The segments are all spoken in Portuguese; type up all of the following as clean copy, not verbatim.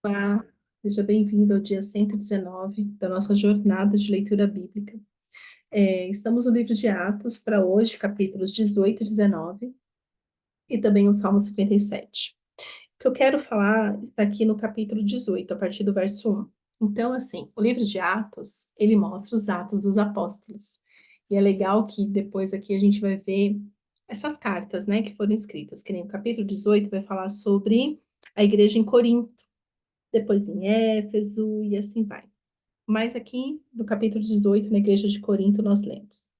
Olá, seja bem-vindo ao dia 119 da nossa jornada de leitura bíblica. Estamos no livro de Atos para hoje, capítulos 18 e 19, e também o Salmo 57. O que eu quero falar está aqui no capítulo 18, a partir do verso 1. Então, assim, o livro de Atos, ele mostra os atos dos apóstolos. E é legal que depois aqui a gente vai ver essas cartas, né, que foram escritas, que nem o capítulo 18 vai falar sobre a igreja em Corinto, depois em Éfeso e assim vai. Mas aqui, no capítulo 18, na igreja de Corinto, nós lemos.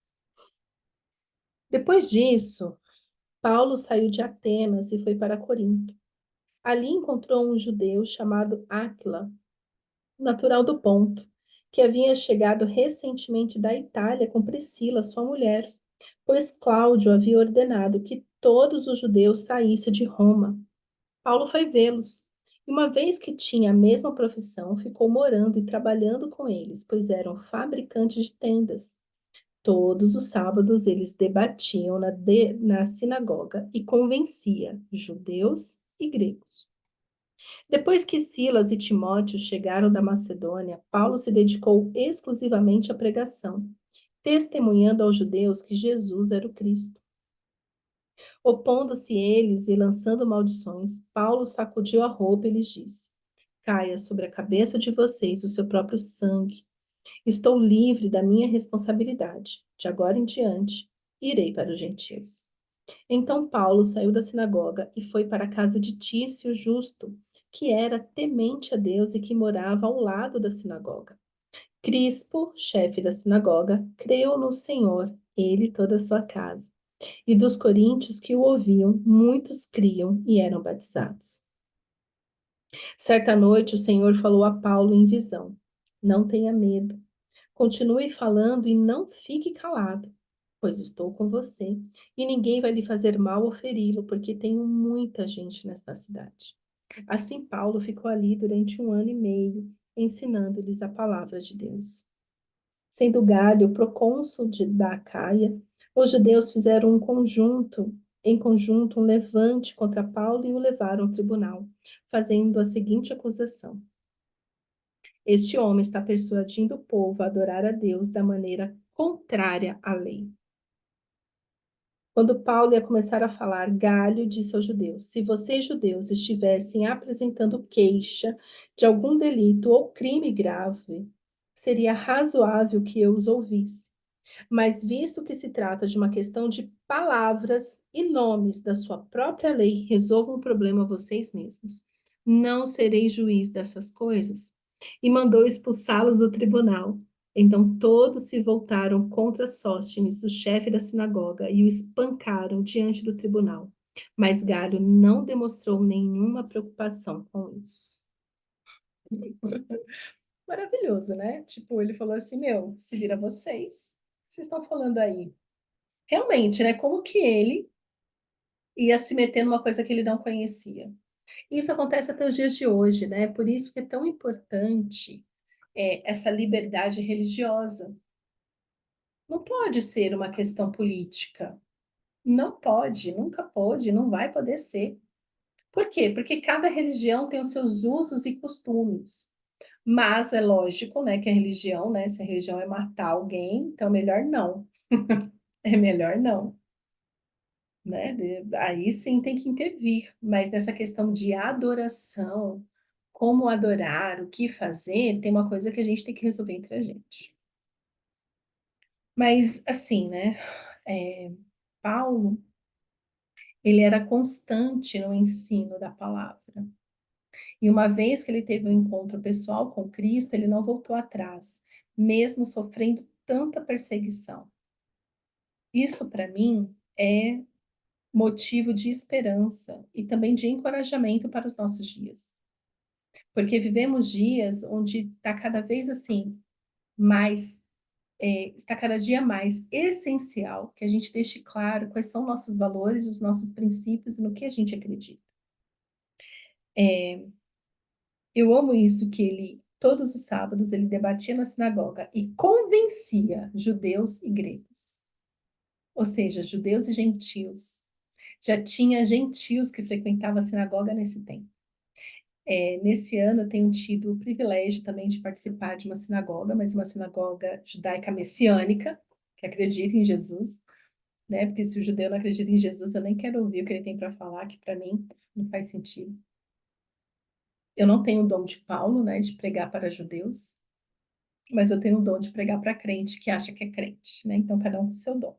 Depois disso, Paulo saiu de Atenas e foi para Corinto. Ali encontrou um judeu chamado Áquila, natural do Ponto, que havia chegado recentemente da Itália com Priscila, sua mulher, pois Cláudio havia ordenado que todos os judeus saíssem de Roma. Paulo foi vê-los. E uma vez que tinha a mesma profissão, ficou morando e trabalhando com eles, pois eram fabricantes de tendas. Todos os sábados eles debatiam na sinagoga e convencia judeus e gregos. Depois que Silas e Timóteo chegaram da Macedônia, Paulo se dedicou exclusivamente à pregação, testemunhando aos judeus que Jesus era o Cristo. Opondo-se eles e lançando maldições, Paulo sacudiu a roupa e lhes disse: Caia sobre a cabeça de vocês o seu próprio sangue. Estou livre da minha responsabilidade. De agora em diante, irei para os gentios. Então Paulo saiu da sinagoga e foi para a casa de Tício Justo, que era temente a Deus e que morava ao lado da sinagoga. Crispo, chefe da sinagoga, creu no Senhor, ele e toda a sua casa. E dos coríntios que o ouviam, muitos criam e eram batizados. Certa noite, o Senhor falou a Paulo em visão: Não tenha medo. Continue falando e não fique calado, pois estou com você, e ninguém vai lhe fazer mal ou feri-lo, porque tenho muita gente nesta cidade. Assim, Paulo ficou ali durante 1 ano e meio, ensinando-lhes a palavra de Deus. Sendo Galho procônsul da Acaia, os judeus fizeram em conjunto, um levante contra Paulo e o levaram ao tribunal, fazendo a seguinte acusação: Este homem está persuadindo o povo a adorar a Deus da maneira contrária à lei. Quando Paulo ia começar a falar, Galho disse aos judeus: Se vocês, judeus, estivessem apresentando queixa de algum delito ou crime grave, seria razoável que eu os ouvisse. Mas visto que se trata de uma questão de palavras e nomes da sua própria lei, resolvam o problema vocês mesmos. Não serei juiz dessas coisas. E mandou expulsá-los do tribunal. Então todos se voltaram contra Sóstenes, o chefe da sinagoga, e o espancaram diante do tribunal. Mas Galho não demonstrou nenhuma preocupação com isso. Maravilhoso, né? Tipo, ele falou assim: Meu, se vira vocês. Vocês estão falando aí. Realmente, né? Como que ele ia se meter numa coisa que ele não conhecia? Isso acontece até os dias de hoje, né? Por isso que é tão importante essa liberdade religiosa. Não pode ser uma questão política. Não pode, nunca pode, não vai poder ser. Por quê? Porque cada religião tem os seus usos e costumes. Mas é lógico, né, que a religião, né, se a religião é matar alguém, então melhor não. É melhor não. Né? Aí sim tem que intervir, mas nessa questão de adoração, como adorar, o que fazer, tem uma coisa que a gente tem que resolver entre a gente. Mas assim, né? é, Paulo, ele era constante no ensino da palavra. E uma vez que ele teve um encontro pessoal com Cristo, ele não voltou atrás, mesmo sofrendo tanta perseguição. Isso, para mim, é motivo de esperança e também de encorajamento para os nossos dias. Porque vivemos dias onde está cada vez assim, mais, está cada dia mais essencial que a gente deixe claro quais são nossos valores, os nossos princípios e no que a gente acredita. Eu amo isso que ele, todos os sábados, ele debatia na sinagoga e convencia judeus e gregos, ou seja, judeus e gentios. Já tinha gentios que frequentavam a sinagoga nesse tempo. Nesse ano eu tenho tido o privilégio também de participar de uma sinagoga, mas uma sinagoga judaica messiânica, que acredita em Jesus, né? Porque se o judeu não acredita em Jesus, eu nem quero ouvir o que ele tem para falar, que para mim não faz sentido. Eu não tenho o dom de Paulo, né, de pregar para judeus, mas eu tenho o dom de pregar para crente que acha que é crente, né? Então cada um com o seu dom.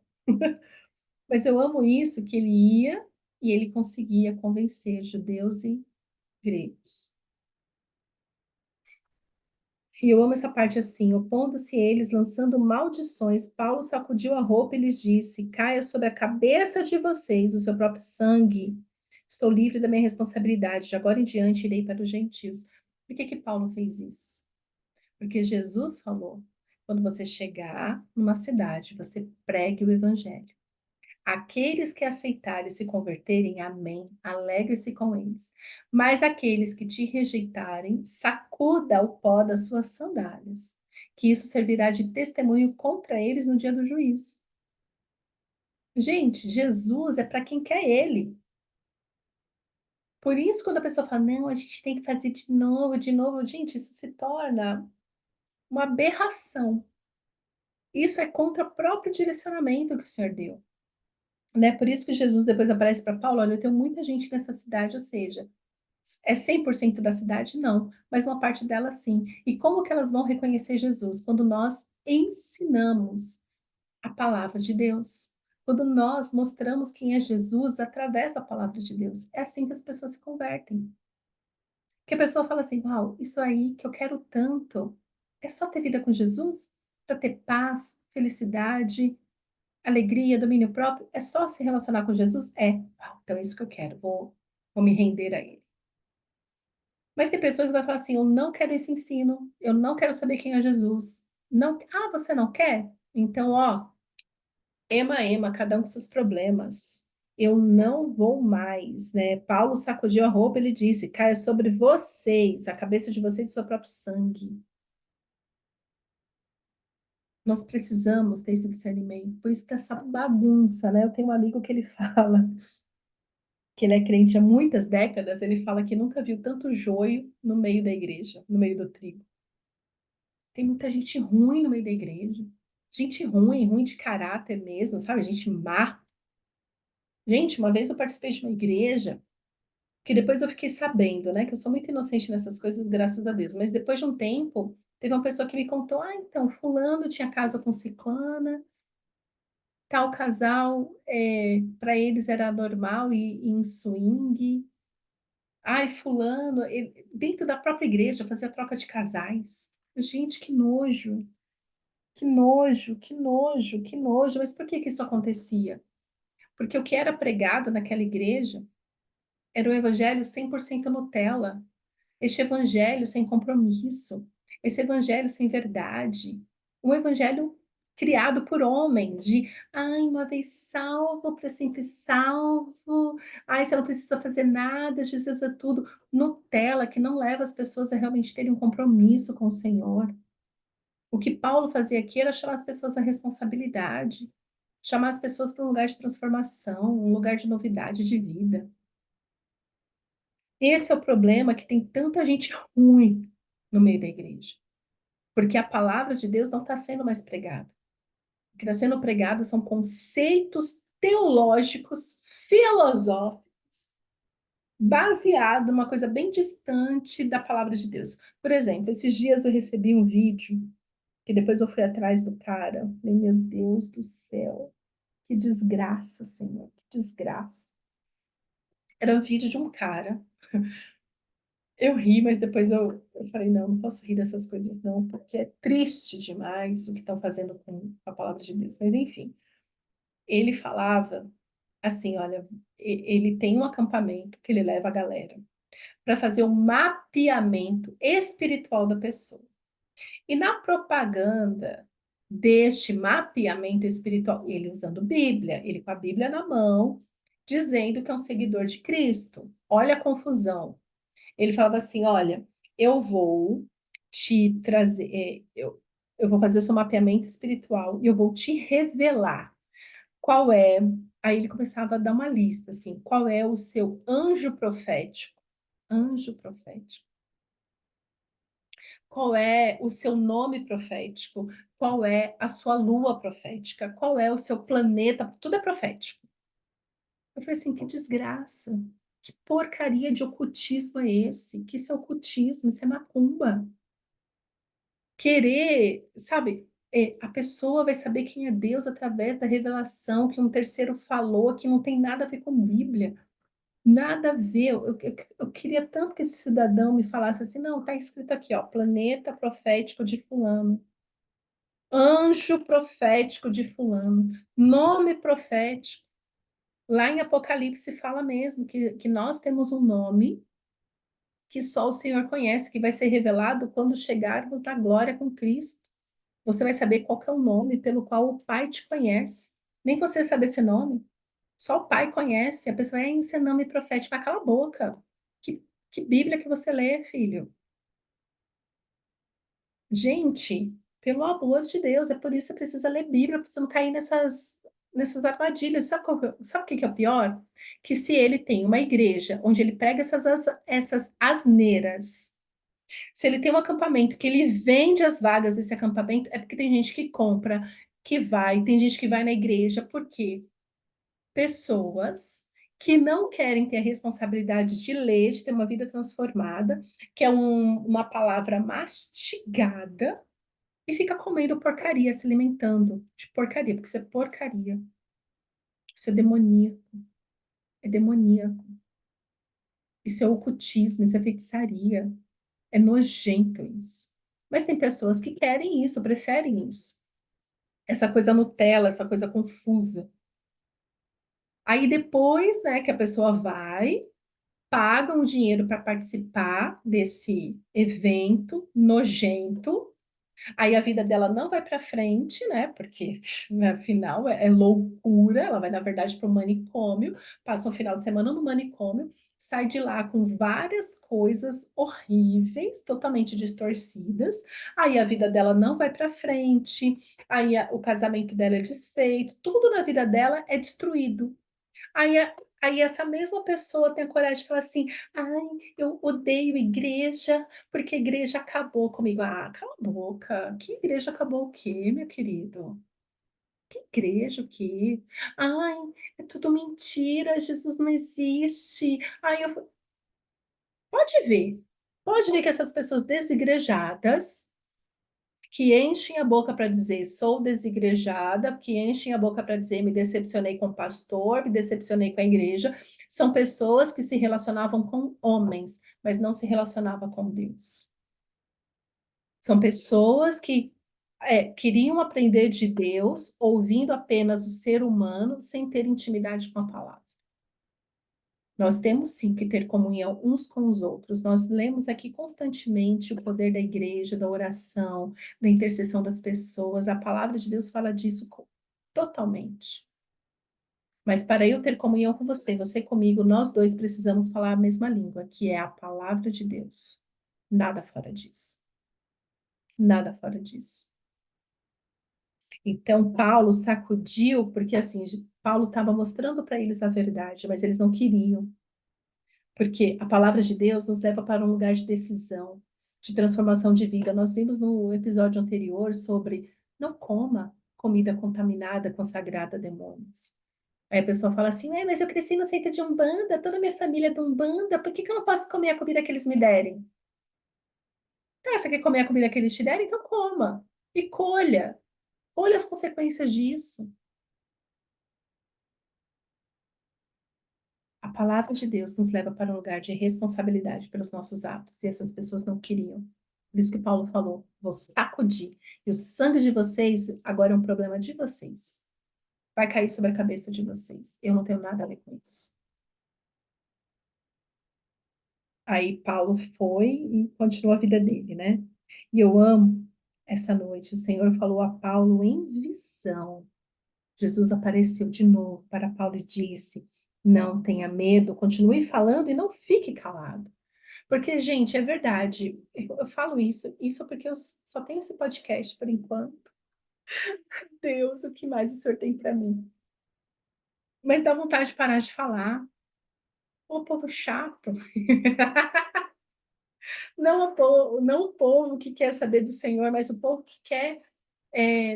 Mas eu amo isso, que ele ia e ele conseguia convencer judeus e gregos. E eu amo essa parte assim, opondo-se eles, lançando maldições, Paulo sacudiu a roupa e lhes disse: caia sobre a cabeça de vocês o seu próprio sangue. Estou livre da minha responsabilidade, de agora em diante irei para os gentios. Por que que Paulo fez isso? Porque Jesus falou: quando você chegar numa cidade, você pregue o evangelho. Aqueles que aceitarem e se converterem, amém, alegre-se com eles. Mas aqueles que te rejeitarem, sacuda o pó das suas sandálias, que isso servirá de testemunho contra eles no dia do juízo. Gente, Jesus é para quem quer ele. Por isso, quando a pessoa fala, não, a gente tem que fazer de novo, gente, isso se torna uma aberração. Isso é contra o próprio direcionamento que o Senhor deu. Né? Por isso que Jesus depois aparece para Paulo, olha, eu tenho muita gente nessa cidade, ou seja, é 100% da cidade? Não, mas uma parte dela sim. E como que elas vão reconhecer Jesus? Quando nós ensinamos a palavra de Deus. Quando nós mostramos quem é Jesus através da palavra de Deus. É assim que as pessoas se convertem. Que a pessoa fala assim, uau, isso aí que eu quero tanto, é só ter vida com Jesus? Para ter paz, felicidade, alegria, domínio próprio? É só se relacionar com Jesus? É. Uau, então é isso que eu quero, vou me render a ele. Mas tem pessoas que vão falar assim: eu não quero esse ensino, eu não quero saber quem é Jesus. Não, ah, você não quer? Então, ó, ema, cada um com seus problemas. Eu não vou mais, né? Paulo sacudiu a roupa, ele disse: caia sobre vocês, a cabeça de vocês, o seu próprio sangue. Nós precisamos ter esse discernimento. Por isso que essa bagunça, né? Eu tenho um amigo que ele fala que ele é crente há muitas décadas, ele fala que nunca viu tanto joio no meio da igreja, no meio do trigo. Tem muita gente ruim no meio da igreja. Gente ruim, ruim de caráter mesmo, sabe? Gente má. Gente, uma vez eu participei de uma igreja que depois eu fiquei sabendo, né? Que eu sou muito inocente nessas coisas, graças a Deus. Mas depois de um tempo, teve uma pessoa que me contou: ah, então, fulano tinha casa com ciclana, tal casal, para eles era normal e em swing. Ai, fulano, dentro da própria igreja, fazia troca de casais. Gente, que nojo. Que nojo, que nojo, que nojo. Mas por que que isso acontecia? Porque o que era pregado naquela igreja era o evangelho 100% Nutella. Este evangelho sem compromisso. Esse evangelho sem verdade. Um evangelho criado por homens, de ai, uma vez salvo, para sempre salvo. Ai, você não precisa fazer nada, Jesus é tudo. Nutella, que não leva as pessoas a realmente terem um compromisso com o Senhor. O que Paulo fazia aqui era chamar as pessoas à responsabilidade, chamar as pessoas para um lugar de transformação, um lugar de novidade de vida. Esse é o problema que tem tanta gente ruim no meio da igreja, porque a palavra de Deus não está sendo mais pregada. O que está sendo pregado são conceitos teológicos, filosóficos, baseado numa coisa bem distante da palavra de Deus. Por exemplo, esses dias eu recebi um vídeo que depois eu fui atrás do cara. Falei, meu Deus do céu, que desgraça, Senhor, que desgraça. Era um vídeo de um cara. Eu ri, mas depois eu falei, não, não posso rir dessas coisas não, porque é triste demais o que estão fazendo com a palavra de Deus. Mas enfim, ele falava assim, olha, ele tem um acampamento que ele leva a galera para fazer um mapeamento espiritual da pessoa. E na propaganda deste mapeamento espiritual, ele usando Bíblia, ele com a Bíblia na mão, dizendo que é um seguidor de Cristo. Olha a confusão. Ele falava assim: olha, eu vou te trazer, eu vou fazer o seu mapeamento espiritual e eu vou te revelar qual é. Aí ele começava a dar uma lista, assim, qual é o seu anjo profético, Anjo profético. Qual é o seu nome profético? Qual é a sua lua profética? Qual é o seu planeta? Tudo é profético. Eu falei assim, que desgraça. Que porcaria de ocultismo é esse? Que isso é ocultismo, isso é macumba. Querer, sabe? A pessoa vai saber quem é Deus através da revelação que um terceiro falou, que não tem nada a ver com Bíblia. Nada a ver. Eu queria tanto que esse cidadão me falasse assim, não, está escrito aqui, ó, planeta profético de fulano, anjo profético de fulano, nome profético. Lá em Apocalipse fala mesmo que nós temos um nome que só o Senhor conhece, que vai ser revelado quando chegarmos na glória com Cristo. Você vai saber qual que é o nome pelo qual o Pai te conhece. Nem você sabe esse nome. Só o pai conhece. A pessoa é esse nome profético. Vai, cala a boca. Que Bíblia que você lê, filho? Gente, pelo amor de Deus, é por isso que você precisa ler Bíblia, para você não cair nessas armadilhas. Sabe o que que é o pior? Que se ele tem uma igreja onde ele prega essas asneiras, se ele tem um acampamento que ele vende as vagas desse acampamento, é porque tem gente que compra, que vai, tem gente que vai na igreja, por quê? Pessoas que não querem ter a responsabilidade de ler, de ter uma vida transformada, que é uma palavra mastigada, e fica comendo porcaria, se alimentando de porcaria, porque isso é porcaria. Isso é demoníaco. É demoníaco. Isso é ocultismo, isso é feitiçaria. É nojento isso. Mas tem pessoas que querem isso, preferem isso. Essa coisa Nutella, essa coisa confusa. Aí depois, né, que a pessoa vai, pagam dinheiro para participar desse evento nojento. Aí a vida dela não vai para frente, né? Porque afinal é loucura. Ela vai, na verdade, para o manicômio, passa um final de semana no manicômio, sai de lá com várias coisas horríveis, totalmente distorcidas. Aí a vida dela não vai para frente, aí o casamento dela é desfeito, tudo na vida dela é destruído. Aí, aí essa mesma pessoa tem a coragem de falar assim: ai, eu odeio igreja, porque a igreja acabou comigo. Ah, cala a boca. Que igreja acabou o quê, meu querido? Que igreja o quê? Ai, é tudo mentira, Jesus não existe. Ai, pode ver. Pode ver que essas pessoas desigrejadas que enchem a boca para dizer sou desigrejada, que enchem a boca para dizer me decepcionei com o pastor, me decepcionei com a igreja, são pessoas que se relacionavam com homens, mas não se relacionavam com Deus. São pessoas que queriam aprender de Deus, ouvindo apenas o ser humano, sem ter intimidade com a palavra. Nós temos sim que ter comunhão uns com os outros. Nós lemos aqui constantemente o poder da igreja, da oração, da intercessão das pessoas. A palavra de Deus fala disso totalmente. Mas para eu ter comunhão com você, você comigo, nós dois precisamos falar a mesma língua, que é a palavra de Deus. Nada fora disso. Nada fora disso. Então, Paulo sacudiu, porque assim, Paulo estava mostrando para eles a verdade, mas eles não queriam. Porque a palavra de Deus nos leva para um lugar de decisão, de transformação de vida. Nós vimos no episódio anterior sobre não coma comida contaminada, consagrada a demônios. Aí a pessoa fala assim, mas eu cresci no centro de Umbanda, toda a minha família é de Umbanda, por que que eu não posso comer a comida que eles me derem? Tá, você quer comer a comida que eles te derem? Então coma. E colha. Colha as consequências disso. A palavra de Deus nos leva para um lugar de responsabilidade pelos nossos atos, e essas pessoas não queriam. Por isso que Paulo falou: vou sacudir, e o sangue de vocês agora é um problema de vocês. Vai cair sobre a cabeça de vocês. Eu não tenho nada a ver com isso. Aí Paulo foi e continuou a vida dele, né? E eu amo essa noite. O Senhor falou a Paulo em visão. Jesus apareceu de novo para Paulo e disse: não tenha medo, continue falando e não fique calado. Porque, gente, é verdade. Eu falo isso porque eu só tenho esse podcast por enquanto. Deus, o que mais o Senhor tem para mim? Mas dá vontade de parar de falar. O povo chato. Não o povo que quer saber do Senhor, mas o povo que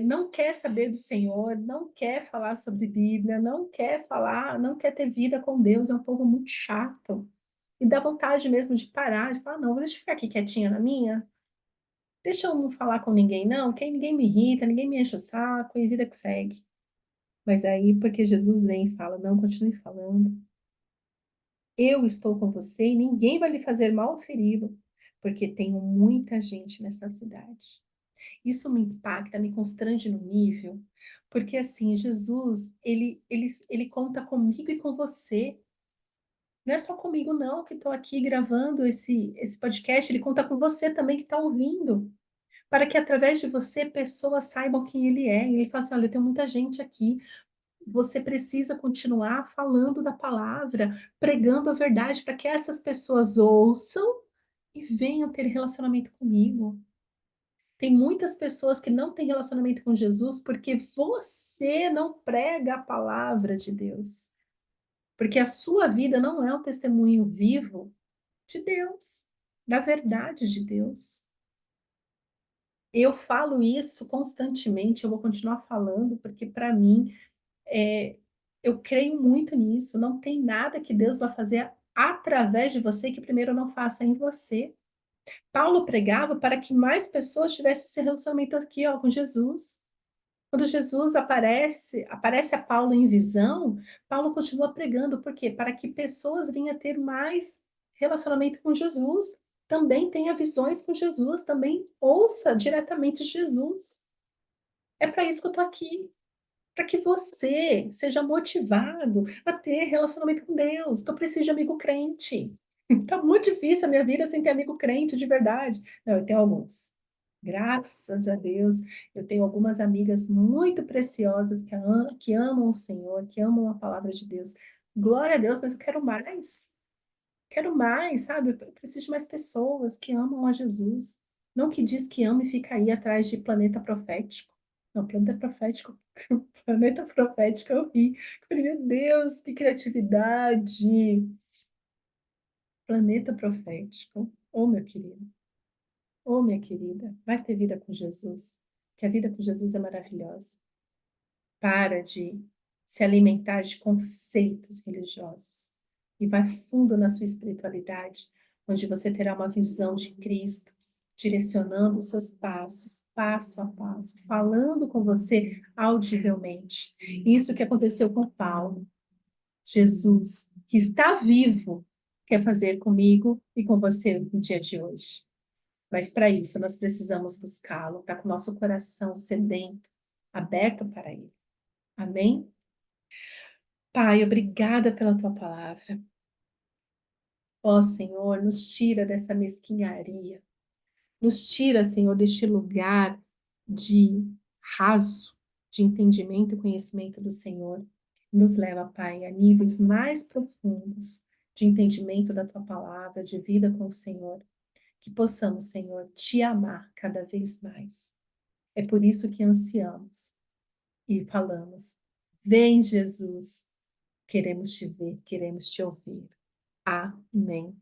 não quer saber do Senhor, não quer falar sobre Bíblia, não quer falar, não quer ter vida com Deus, é um povo muito chato. E dá vontade mesmo de parar, de falar, não, deixa eu ficar aqui quietinha na minha, deixa eu não falar com ninguém, não, que aí ninguém me irrita, ninguém me enche o saco, e vida que segue. Mas aí, porque Jesus vem e fala, não, continue falando. Eu estou com você e ninguém vai lhe fazer mal ou feri-lo, porque tenho muita gente nessa cidade. Isso me impacta, me constrange no nível, porque assim, Jesus, ele conta comigo e com você. Não é só comigo, não, que estou aqui gravando esse podcast, ele conta com você também que está ouvindo, para que através de você pessoas saibam quem ele é. E ele fala assim: olha, eu tenho muita gente aqui, você precisa continuar falando da palavra, pregando a verdade, para que essas pessoas ouçam e venham ter relacionamento comigo. Tem muitas pessoas que não têm relacionamento com Jesus porque você não prega a palavra de Deus. Porque a sua vida não é um testemunho vivo de Deus, da verdade de Deus. Eu falo isso constantemente, eu vou continuar falando, porque para mim, é, eu creio muito nisso. Não tem nada que Deus vai fazer através de você que primeiro não faça em você. Paulo pregava para que mais pessoas tivessem esse relacionamento aqui, ó, com Jesus. Quando Jesus aparece a Paulo em visão, Paulo continua pregando, por quê? Para que pessoas venham ter mais relacionamento com Jesus, também tenha visões com Jesus, também ouça diretamente de Jesus. É para isso que eu estou aqui, para que você seja motivado a ter relacionamento com Deus, que eu preciso de amigo crente. Tá muito difícil a minha vida sem ter amigo crente de verdade. Não, eu tenho alguns. Graças a Deus, eu tenho algumas amigas muito preciosas que amam o Senhor, que amam a palavra de Deus. Glória a Deus, mas eu quero mais. Quero mais, sabe? Eu preciso de mais pessoas que amam a Jesus. Não que diz que ama e fica aí atrás de planeta profético. Não, planeta profético, planeta profético eu ri. Eu falei, meu Deus, que criatividade! Planeta profético. Ô, meu querido, ô, minha querida, vai ter vida com Jesus, que a vida com Jesus é maravilhosa. Para de se alimentar de conceitos religiosos e vai fundo na sua espiritualidade, onde você terá uma visão de Cristo, direcionando os seus passos, passo a passo, falando com você audivelmente. Isso que aconteceu com Paulo. Jesus, que está vivo, quer fazer comigo e com você no dia de hoje. Mas para isso nós precisamos buscá-lo, estar com o nosso coração sedento, aberto para ele. Amém? Pai, obrigada pela tua palavra. Ó Senhor, nos tira dessa mesquinharia. Nos tira, Senhor, deste lugar de raso, de entendimento e conhecimento do Senhor. Nos leva, Pai, a níveis mais profundos de entendimento da tua palavra, de vida com o Senhor. Que possamos, Senhor, te amar cada vez mais. É por isso que ansiamos e falamos: vem, Jesus, queremos te ver, queremos te ouvir. Amém.